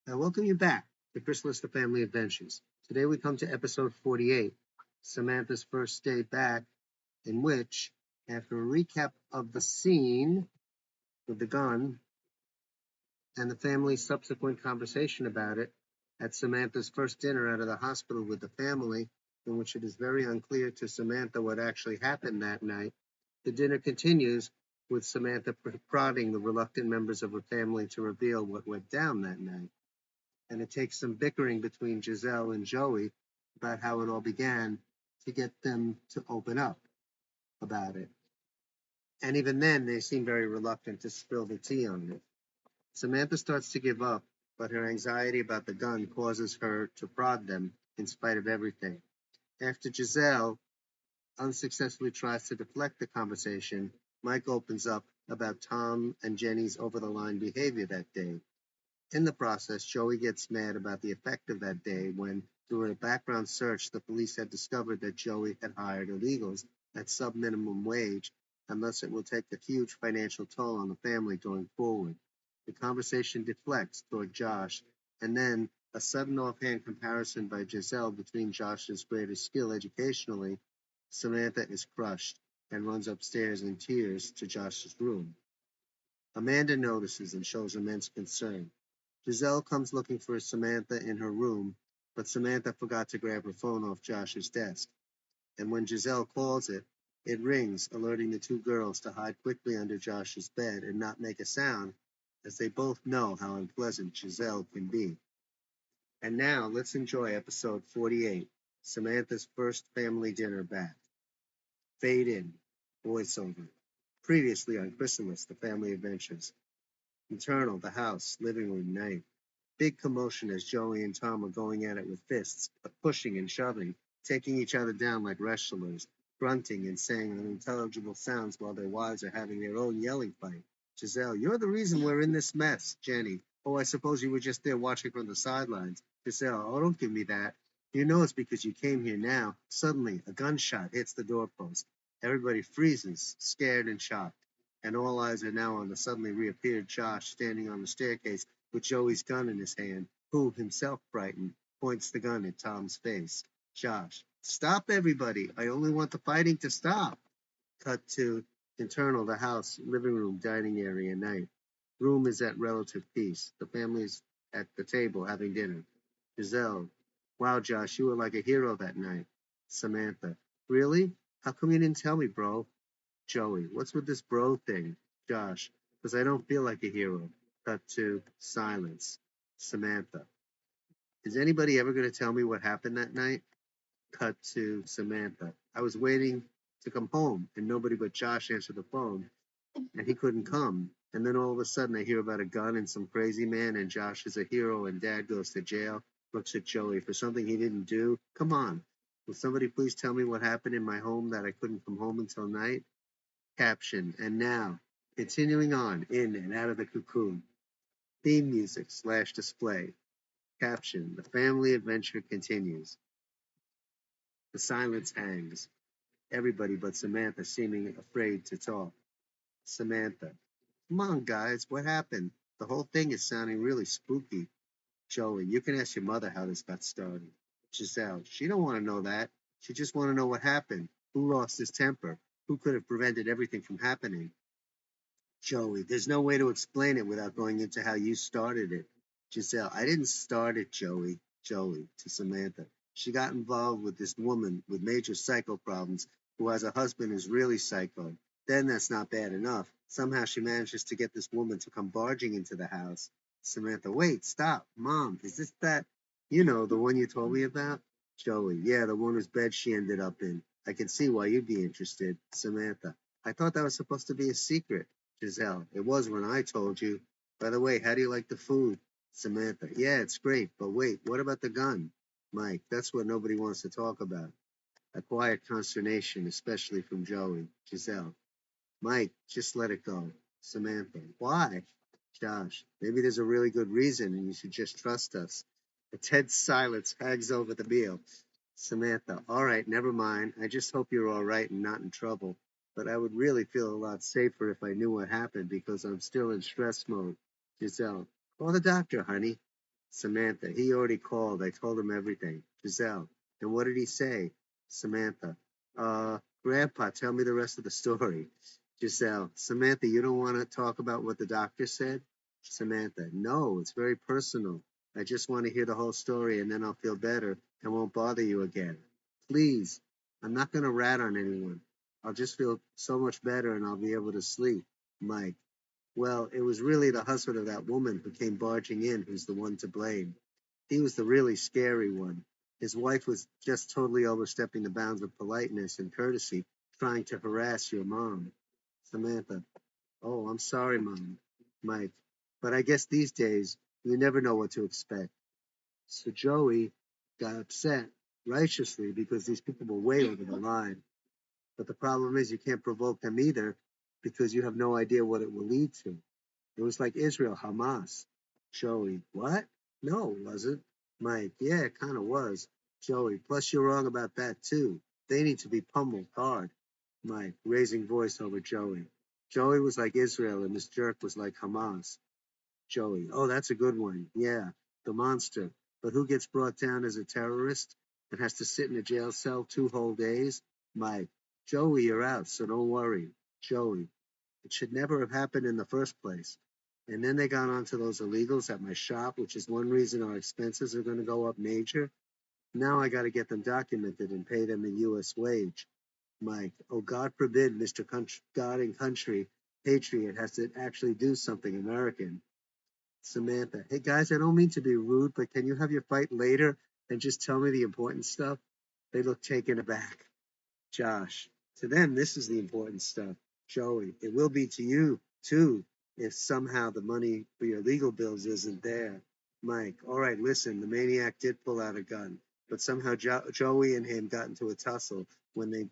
I welcome you back to CHRYSALIS, the Family Adventures. Today we come to episode 48, Samantha's first day back, in which, after a recap of the scene with the gun and the family's subsequent conversation about it, at Samantha's first dinner out of the hospital with the family, in which it is very unclear to Samantha what actually happened that night, the dinner continues with Samantha prodding the reluctant members of her family to reveal what went down that night. And it takes some bickering between Giselle and Joey about how it all began to get them to open up about it. And even then, they seem very reluctant to spill the tea on it. Samantha starts to give up, but her anxiety about the gun causes her to prod them in spite of everything. After Giselle unsuccessfully tries to deflect the conversation, Mike opens up about Tom and Jenny's over the line behavior that day. In the process, Joey gets mad about the effect of that day when, through a background search, the police had discovered that Joey had hired illegals at sub-minimum wage, and thus it will take a huge financial toll on the family going forward. The conversation deflects toward Josh, and then a sudden offhand comparison by Giselle between Josh's greater skill educationally. Samantha is crushed and runs upstairs in tears to Josh's room. Amanda notices and shows immense concern. Giselle comes looking for Samantha in her room, but Samantha forgot to grab her phone off Josh's desk. And when Giselle calls it, it rings, alerting the two girls to hide quickly under Josh's bed and not make a sound, as they both know how unpleasant Giselle can be. And now let's enjoy episode 48, Samantha's first family dinner back. Fade in, voiceover. Previously on CHRYSALIS, the Family Adventures. Internal, the house, living room, night. Big commotion as Joey and Tom are going at it with fists, pushing and shoving, taking each other down like wrestlers, grunting and saying unintelligible sounds while their wives are having their own yelling fight. Giselle, you're the reason we're in this mess. Jenny, oh, I suppose you were just there watching from the sidelines. Giselle, oh, don't give me that. You know it's because you came here now. Suddenly, a gunshot hits the doorpost. Everybody freezes, scared and shocked, and all eyes are now on the suddenly reappeared Josh standing on the staircase with Joey's gun in his hand, who, himself frightened, points the gun at Tom's face. Josh, stop everybody. I only want the fighting to stop. Cut to internal, the house, living room, dining area, night. Room is at relative peace. The family's at the table having dinner. Giselle, wow, Josh, you were like a hero that night. Samantha, really? How come you didn't tell me, bro? Joey, what's with this bro thing? Josh, because I don't feel like a hero. Cut to silence. Samantha, is anybody ever going to tell me what happened that night? Cut to Samantha. I was waiting to come home, and nobody but Josh answered the phone, and he couldn't come. And then all of a sudden, I hear about a gun and some crazy man, and Josh is a hero, and Dad goes to jail. Looks at Joey for something he didn't do. Come on. Will somebody please tell me what happened in my home that I couldn't come home until night? Caption. And now, continuing on, in and out of the cocoon. Theme music / display. Caption. The family adventure continues. The silence hangs. Everybody but Samantha seeming afraid to talk. Samantha. Come on, guys. What happened? The whole thing is sounding really spooky. Joey, you can ask your mother how this got started. Giselle. She don't want to know that. She just want to know what happened. Who lost his temper? Who could have prevented everything from happening? Joey, there's no way to explain it without going into how you started it. Giselle, I didn't start it, Joey. Joey, to Samantha. She got involved with this woman with major psycho problems who has a husband who's really psycho. Then that's not bad enough. Somehow she manages to get this woman to come barging into the house. Samantha, wait, stop. Mom, is this that? You know, the one you told me about? Joey, yeah, the one whose bed she ended up in. I can see why you'd be interested. Samantha, I thought that was supposed to be a secret. Giselle, it was when I told you. By the way, how do you like the food? Samantha, yeah, it's great, but wait, what about the gun? Mike, that's what nobody wants to talk about. A quiet consternation, especially from Joey. Giselle, Mike, just let it go. Samantha, why? Josh, maybe there's a really good reason and you should just trust us. A tense silence hangs over the meal. Samantha, all right, never mind. I just hope you're all right and not in trouble. But I would really feel a lot safer if I knew what happened because I'm still in stress mode. Giselle, call the doctor, honey. Samantha, he already called. I told him everything. Giselle, and what did he say? Samantha, Grandpa, tell me the rest of the story. Giselle, Samantha, you don't want to talk about what the doctor said? Samantha, no, it's very personal. I just want to hear the whole story and then I'll feel better and won't bother you again. Please, I'm not going to rat on anyone. I'll just feel so much better and I'll be able to sleep. Mike, well, it was really the husband of that woman who came barging in who's the one to blame. He was the really scary one. His wife was just totally overstepping the bounds of politeness and courtesy, trying to harass your mom. Samantha, oh, I'm sorry, Mom. Mike, but I guess these days you never know what to expect. So Joey got upset, righteously, because these people were way over the line. But the problem is you can't provoke them either because you have no idea what it will lead to. It was like Israel, Hamas. Joey, what? No, it wasn't. Mike, yeah, it kind of was. Joey, plus you're wrong about that too. They need to be pummeled hard. Mike, raising voice over Joey. Joey was like Israel and this jerk was like Hamas. Joey, oh, that's a good one. Yeah, the monster. But who gets brought down as a terrorist and has to sit in a jail cell 2 whole days? Mike, Joey, you're out, so don't worry. Joey, it should never have happened in the first place. And then they got onto those illegals at my shop, which is one reason our expenses are going to go up major. Now I got to get them documented and pay them a U.S. wage. Mike, oh, God forbid, Mr. God and Country Patriot has to actually do something American. Samantha, hey guys, I don't mean to be rude, but can you have your fight later and just tell me the important stuff? They look taken aback. Josh, to them, this is the important stuff. Joey, it will be to you, too, if somehow the money for your legal bills isn't there. Mike, all right, listen, the maniac did pull out a gun, but somehow Joey and him got into a tussle when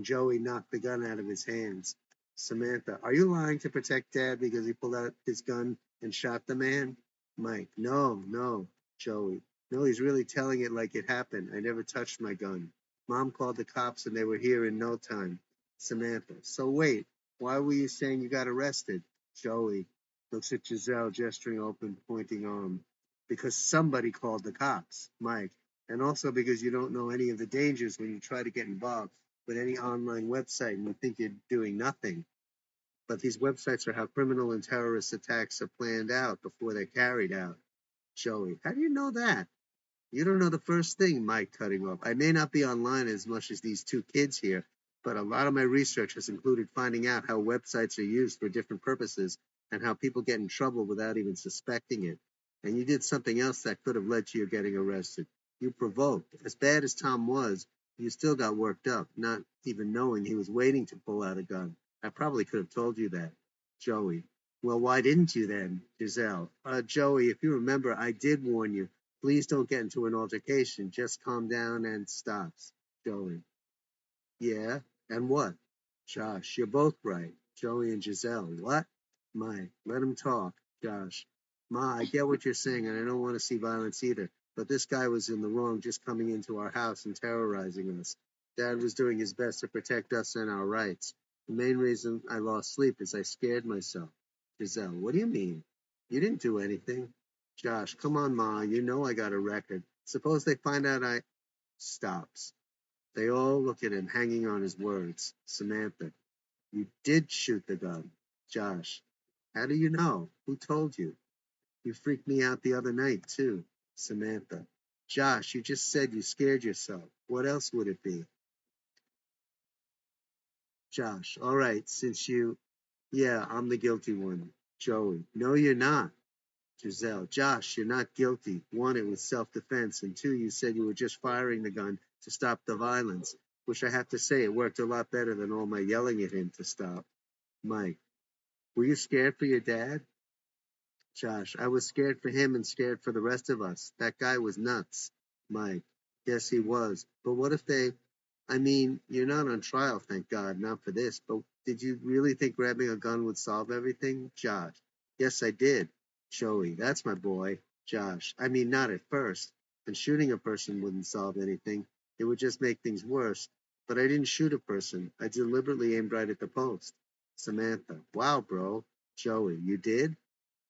Joey knocked the gun out of his hands. Samantha, are you lying to protect Dad because he pulled out his gun and shot the man? Mike, no, no. Joey, no, he's really telling it like it happened. I never touched my gun. Mom called the cops and they were here in no time. Samantha, so wait, why were you saying you got arrested? Joey looks at Giselle, gesturing open, pointing arm. Because somebody called the cops, Mike. And also because you don't know any of the dangers when you try to get involved with any online website and you think you're doing nothing. But these websites are how criminal and terrorist attacks are planned out before they're carried out. Joey, how do you know that? You don't know the first thing, Mike cutting off. I may not be online as much as these two kids here, but a lot of my research has included finding out how websites are used for different purposes and how people get in trouble without even suspecting it. And you did something else that could have led to you getting arrested. You provoked. As bad as Tom was, you still got worked up, not even knowing he was waiting to pull out a gun. I probably could have told you that. Joey. Well, why didn't you then? Giselle. Joey, if you remember, I did warn you. Please don't get into an altercation. Just calm down and stops. Joey. Yeah? And what? Josh, you're both right. Joey and Giselle. What? Mike, let him talk. Josh. Ma, I get what you're saying, and I don't want to see violence either. But this guy was in the wrong just coming into our house and terrorizing us. Dad was doing his best to protect us and our rights. The main reason I lost sleep is I scared myself. Giselle, what do you mean? You didn't do anything. Josh, come on, Ma. You know I got a record. Suppose they find out I. Stops. They all look at him, hanging on his words. Samantha, you did shoot the gun. Josh, how do you know? Who told you? You freaked me out the other night, too. Samantha, Josh, you just said you scared yourself. What else would it be? Josh, all right, since you. Yeah, I'm the guilty one. Joey, no, you're not. Giselle, Josh, you're not guilty. One, it was self-defense, and two, you said you were just firing the gun to stop the violence, which I have to say, it worked a lot better than all my yelling at him to stop. Mike, were you scared for your dad? Josh, I was scared for him and scared for the rest of us. That guy was nuts. Mike, yes, he was. But what if they, I mean, you're not on trial, thank God, not for this, but did you really think grabbing a gun would solve everything? Josh, yes, I did. Joey, that's my boy. Josh, I mean, not at first. And shooting a person wouldn't solve anything. It would just make things worse. But I didn't shoot a person. I deliberately aimed right at the post. Samantha, wow, bro. Joey, you did?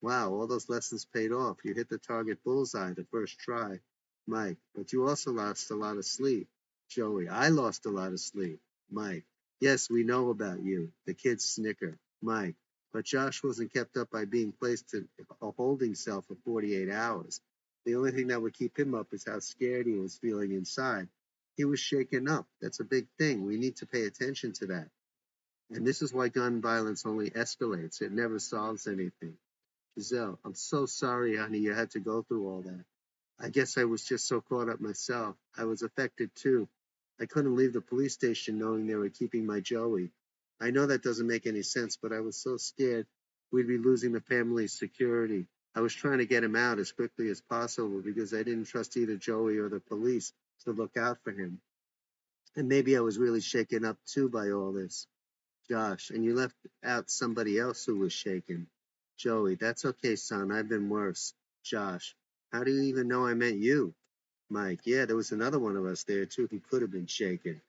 Wow, all those lessons paid off. You hit the target bullseye the first try. Mike, but you also lost a lot of sleep. Joey, I lost a lot of sleep. Mike, yes, we know about you. The kids snicker. Mike, but Josh wasn't kept up by being placed in a holding cell for 48 hours. The only thing that would keep him up is how scared he was feeling inside. He was shaken up. That's a big thing. We need to pay attention to that. And this is why gun violence only escalates. It never solves anything. Giselle, I'm so sorry, honey, you had to go through all that. I guess I was just so caught up myself. I was affected too. I couldn't leave the police station knowing they were keeping my Joey. I know that doesn't make any sense, but I was so scared we'd be losing the family's security. I was trying to get him out as quickly as possible because I didn't trust either Joey or the police to look out for him. And maybe I was really shaken up too by all this. Josh, and you left out somebody else who was shaken. Joey, that's okay, son. I've been worse. Josh, how do you even know I meant you? Mike, yeah, there was another one of us there too who could have been shaken.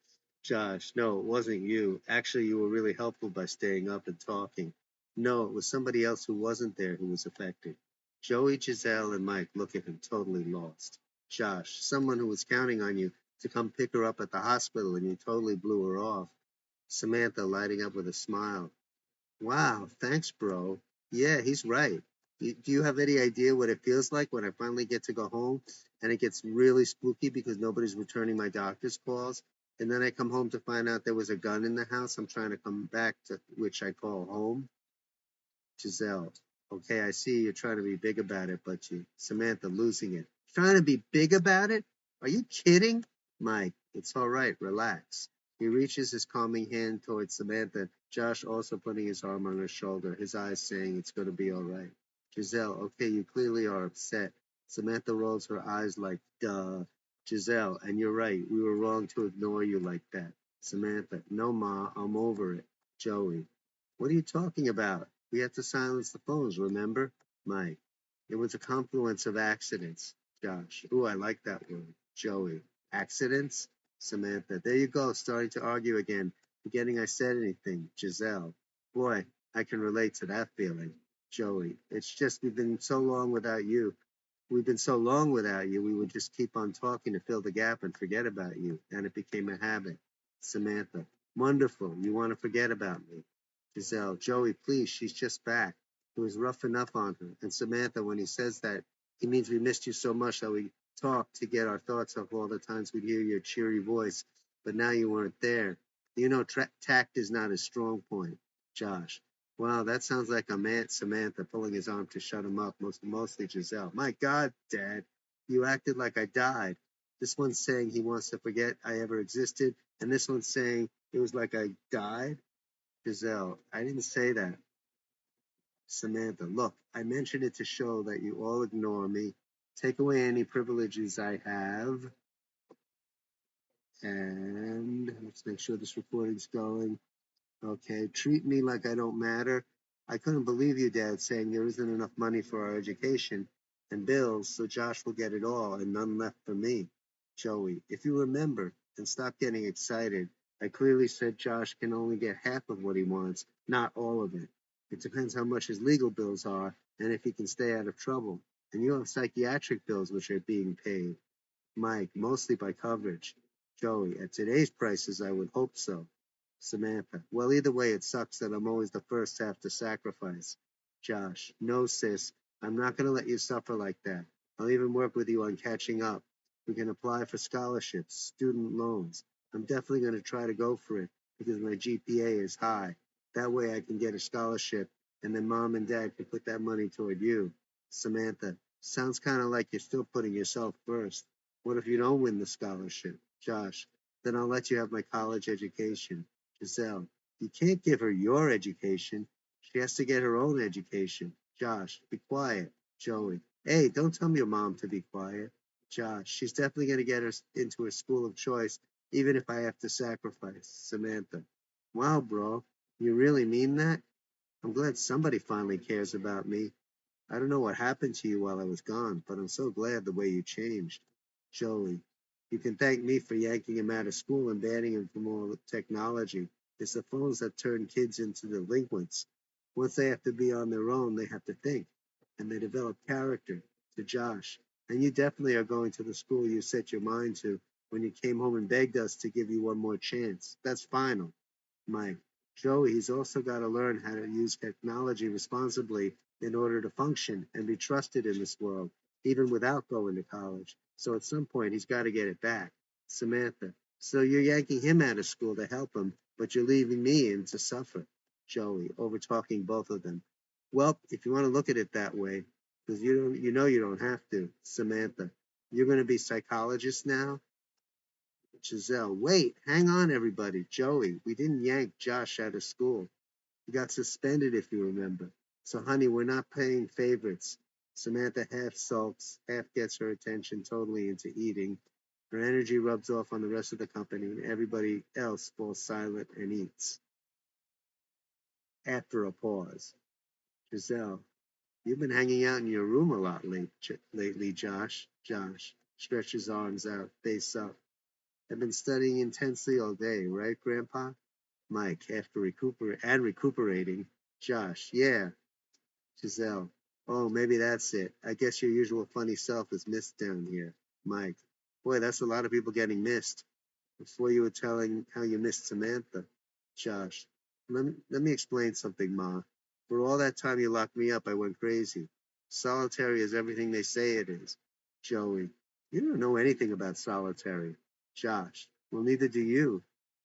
Josh, no, it wasn't you. Actually, you were really helpful by staying up and talking. No, it was somebody else who wasn't there who was affected. Joey, Giselle, and Mike look at him totally lost. Josh, someone who was counting on you to come pick her up at the hospital and you totally blew her off. Samantha lighting up with a smile. Wow, thanks, bro. Yeah, he's right. Do you have any idea what it feels like when I finally get to go home and it gets really spooky because nobody's returning my doctor's calls? And then I come home to find out there was a gun in the house I'm trying to come back to, which I call home? Giselle. Okay, I see you're trying to be big about it, but you, Samantha, losing it. Trying to be big about it? Are you kidding? Mike, it's all right. Relax. He reaches his calming hand towards Samantha, Josh also putting his arm on her shoulder, his eyes saying it's going to be all right. Giselle, okay, you clearly are upset. Samantha rolls her eyes like, duh. Giselle, and you're right. We were wrong to ignore you like that. Samantha, no, Ma, I'm over it. Joey, what are you talking about? We had to silence the phones, remember? Mike. It was a confluence of accidents. Josh. Ooh, I like that word. Joey. Accidents? Samantha. There you go, starting to argue again, forgetting I said anything. Giselle. Boy, I can relate to that feeling. Joey. It's just we've been so long without you. We've been so long without you, we would just keep on talking to fill the gap and forget about you, and it became a habit. Samantha. Wonderful. You want to forget about me. Giselle, Joey, please, she's just back. It was rough enough on her. And Samantha, when he says that, he means we missed you so much that we talked to get our thoughts off all the times we'd hear your cheery voice, but now you weren't there. You know, tact is not his strong point. Josh, wow, that sounds like a man, Samantha, pulling his arm to shut him up, mostly Giselle. My God, Dad, you acted like I died. This one's saying he wants to forget I ever existed, and this one's saying it was like I died. Giselle, I didn't say that. Samantha, look, I mentioned it to show that you all ignore me, take away any privileges I have, and let's make sure this recording's going. Okay, treat me like I don't matter. I couldn't believe you, Dad, saying there isn't enough money for our education and bills, so Josh will get it all and none left for me. Joey, if you remember, and stop getting excited, I clearly said Josh can only get half of what he wants, not all of it. It depends how much his legal bills are and if he can stay out of trouble. And you have psychiatric bills which are being paid. Mike, mostly by coverage. Joey, at today's prices, I would hope so. Samantha, well, either way, it sucks that I'm always the first to have to sacrifice. Josh, no, sis, I'm not going to let you suffer like that. I'll even work with you on catching up. We can apply for scholarships, student loans. I'm definitely going to try to go for it because my GPA is high. That way I can get a scholarship, and then mom and dad can put that money toward you. Samantha, sounds kind of like you're still putting yourself first. What if you don't win the scholarship? Josh, then I'll let you have my college education. Giselle, you can't give her your education. She has to get her own education. Josh, be quiet. Joey, hey, don't tell your mom to be quiet. Josh, she's definitely going to get her into a school of choice, even if I have to sacrifice. Samantha, wow, bro, you really mean that? I'm glad somebody finally cares about me. I don't know what happened to you while I was gone, but I'm so glad the way you changed. Joey, you can thank me for yanking him out of school and banning him from all technology. It's the phones that turn kids into delinquents. Once they have to be on their own, they have to think. and they develop character. To Josh, and you definitely are going to the school you set your mind to when you came home and begged us to give you one more chance. That's final. Mike, Joey, he's also got to learn how to use technology responsibly in order to function and be trusted in this world, even without going to college. So at some point, he's got to get it back. Samantha, so you're yanking him out of school to help him, but you're leaving me in to suffer. Joey, over talking both of them. Well, if you want to look at it that way, because you don't have to. Samantha, you're going to be psychologist now. Giselle, wait, hang on, everybody. Joey, we didn't yank Josh out of school. He got suspended, if you remember. So, honey, we're not paying favorites. Samantha half sulks, half gets her attention totally into eating. Her energy rubs off on the rest of the company, and everybody else falls silent and eats. After a pause, Giselle, you've been hanging out in your room a lot lately, Josh. Josh stretches arms out, face up. I've been studying intensely all day, right, Grandpa? Mike, after recuperating. Josh, yeah. Giselle, oh, maybe that's it. I guess your usual funny self is missed down here. Mike, boy, that's a lot of people getting missed. Before you were telling how you missed Samantha. Josh, let me explain something, Ma. For all that time you locked me up, I went crazy. Solitary is everything they say it is. Joey, you don't know anything about solitary. Josh, well, neither do you.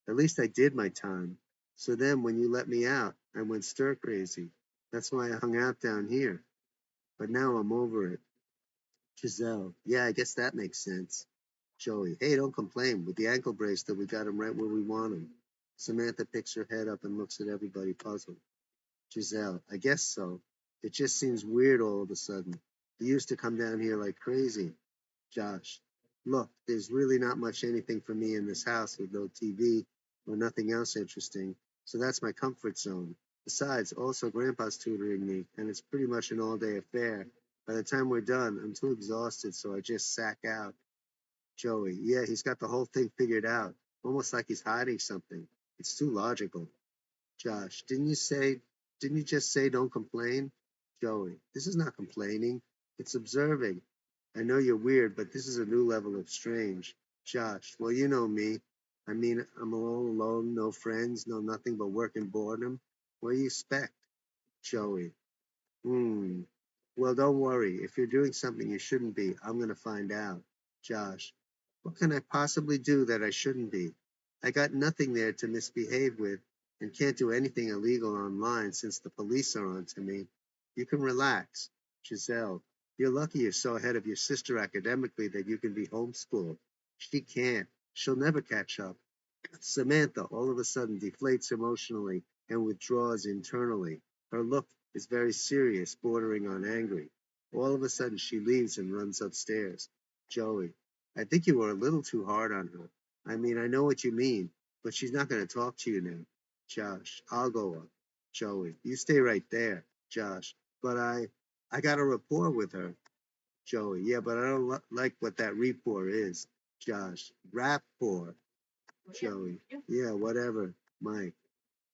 At least I did my time. So then, when you let me out, I went stir crazy. That's why I hung out down here. But now I'm over it. Giselle, yeah, I guess that makes sense. Joey, hey, don't complain. With the ankle bracelet, we got him right where we want him. Samantha picks her head up and looks at everybody puzzled. Giselle, I guess so. It just seems weird all of a sudden. He used to come down here like crazy. Josh, look, there's really not much anything for me in this house with no TV or nothing else interesting, so that's my comfort zone. Besides, also Grandpa's tutoring me, and it's pretty much an all-day affair. By the time we're done, I'm too exhausted, so I just sack out. Joey, yeah, he's got the whole thing figured out, almost like he's hiding something. It's too logical. Josh, didn't you just say don't complain? Joey, this is not complaining. It's observing. I know you're weird, but this is a new level of strange. Josh, well, you know me. I mean, I'm all alone, no friends, no nothing but work and boredom. What do you expect? Joey, hmm. Well, don't worry. If you're doing something you shouldn't be, I'm going to find out. Josh, what can I possibly do that I shouldn't be? I got nothing there to misbehave with and can't do anything illegal online since the police are on to me. You can relax. Giselle, you're lucky you're so ahead of your sister academically that you can be homeschooled. She can't. She'll never catch up. Samantha all of a sudden deflates emotionally and withdraws internally. Her look is very serious, bordering on angry. All of a sudden she leaves and runs upstairs. Joey, I think you were a little too hard on her. I mean, I know what you mean, but she's not going to talk to you now. Josh, I'll go up. Joey, you stay right there. Josh, but I got a rapport with her. Joey, yeah, but I don't like what that rapport is. Josh, rapport. Joey, yeah, whatever. Mike,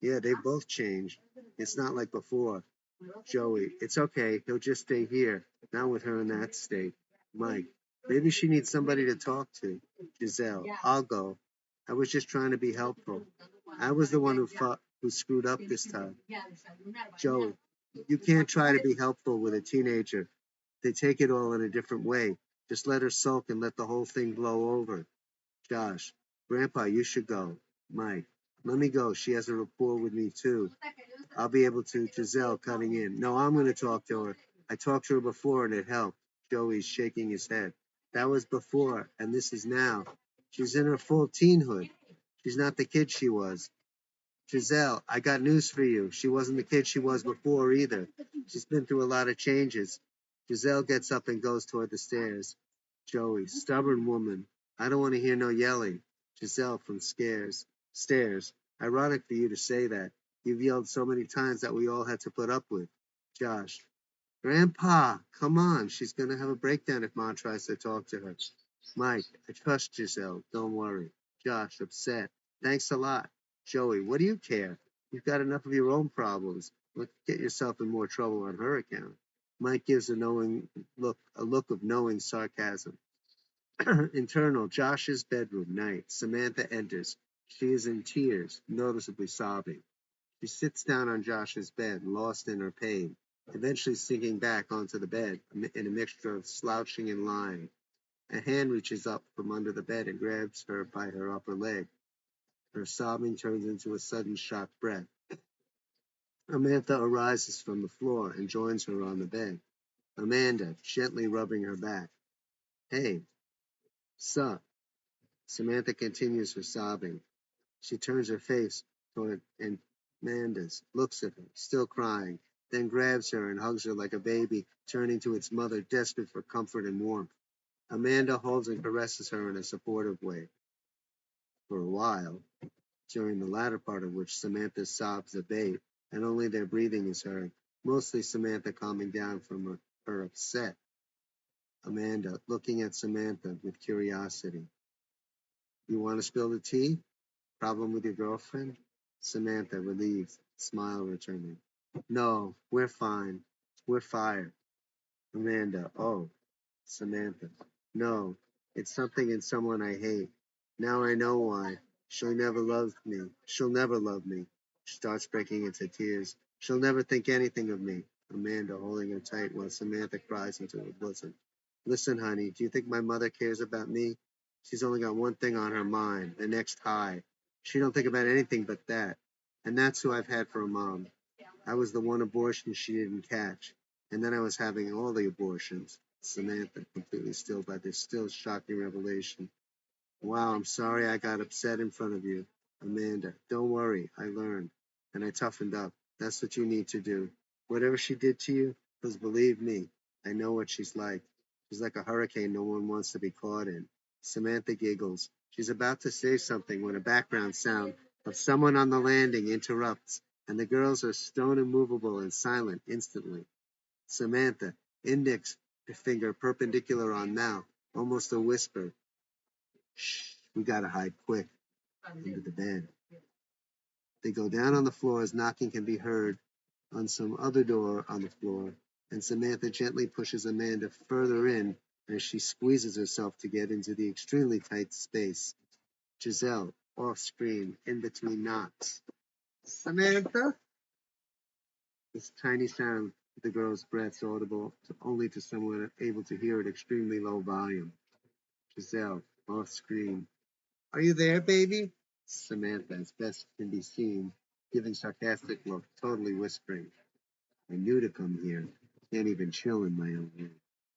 yeah, they both changed. It's not like before. Joey, it's okay. He'll just stay here, not with her in that state. Mike, maybe she needs somebody to talk to. Giselle, I'll go. I was just trying to be helpful. I was the one who screwed up this time. Joey, you can't try to be helpful with a teenager. They take it all in a different way. Just let her sulk and let the whole thing blow over. Josh, Grandpa, you should go. Mike, let me go. She has a rapport with me too. I'll be able to. Giselle cutting in. No, I'm going to talk to her. I talked to her before and it helped. Joey's shaking his head. That was before, and this is now. She's in her full teenhood. She's not the kid she was. Giselle, I got news for you. She wasn't the kid she was before either. She's been through a lot of changes. Giselle gets up and goes toward the stairs. Joey, stubborn woman. I don't want to hear no yelling. Giselle from stairs. Ironic for you to say that. You've yelled so many times that we all had to put up with. Josh, Grandpa, come on. She's going to have a breakdown if Ma tries to talk to her. Mike, I trust Giselle. Don't worry. Josh, upset. Thanks a lot. Joey, what do you care? You've got enough of your own problems. Let's get yourself in more trouble on her account. Mike gives a look of knowing sarcasm. Internal, Josh's bedroom, night. Samantha enters. She is in tears, noticeably sobbing. She sits down on Josh's bed, lost in her pain, eventually sinking back onto the bed in a mixture of slouching and lying. A hand reaches up from under the bed and grabs her by her upper leg. Her sobbing turns into a sudden shocked breath. Samantha arises from the floor and joins her on the bed. Amanda, gently rubbing her back. Hey, sup? Samantha continues her sobbing. She turns her face toward Amanda's, looks at her, still crying, then grabs her and hugs her like a baby, turning to its mother, desperate for comfort and warmth. Amanda holds and caresses her in a supportive way. For a while, during the latter part of which Samantha's sobs abate, and only their breathing is heard, mostly Samantha calming down from her upset. Amanda, looking at Samantha with curiosity. You want to spill the tea? Problem with your girlfriend? Samantha, relieved, smile returning. No, we're fine. We're fired. Amanda, oh. Samantha, no, it's something in someone I hate. Now I know why. She'll never love me. She'll never love me. She starts breaking into tears. She'll never think anything of me. Amanda holding her tight while Samantha cries into her bosom. Listen, honey, do you think my mother cares about me? She's only got one thing on her mind, the next high. She don't think about anything but that. And that's who I've had for a mom. I was the one abortion she didn't catch. And then I was having all the abortions. Samantha, completely still by this still shocking revelation. Wow, I'm sorry I got upset in front of you. Amanda, don't worry, I learned. And I toughened up. That's what you need to do. Whatever she did to you, because believe me, I know what she's like. She's like a hurricane no one wants to be caught in. Samantha giggles. She's about to say something when a background sound of someone on the landing interrupts, and the girls are stone immovable and silent instantly. Samantha, index finger perpendicular on mouth, almost a whisper. Shh, we gotta hide quick. Into the bed. They go down on the floor as knocking can be heard on some other door on the floor, and Samantha gently pushes Amanda further in as she squeezes herself to get into the extremely tight space. Giselle, off screen, in between knocks. Samantha? This tiny sound, the girl's breaths audible only to someone able to hear at extremely low volume. Giselle, off screen. Are you there, baby? Samantha, as best can be seen, giving sarcastic look, totally whispering. I knew to come here. Can't even chill in my own room.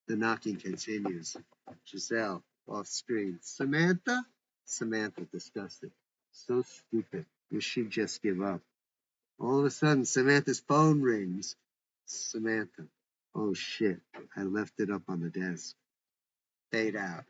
The knocking continues. Giselle, off screen. Samantha? Samantha, disgusted. So stupid. Wish she'd just give up. All of a sudden, Samantha's phone rings. Samantha. Oh shit. I left it up on the desk. Fade out.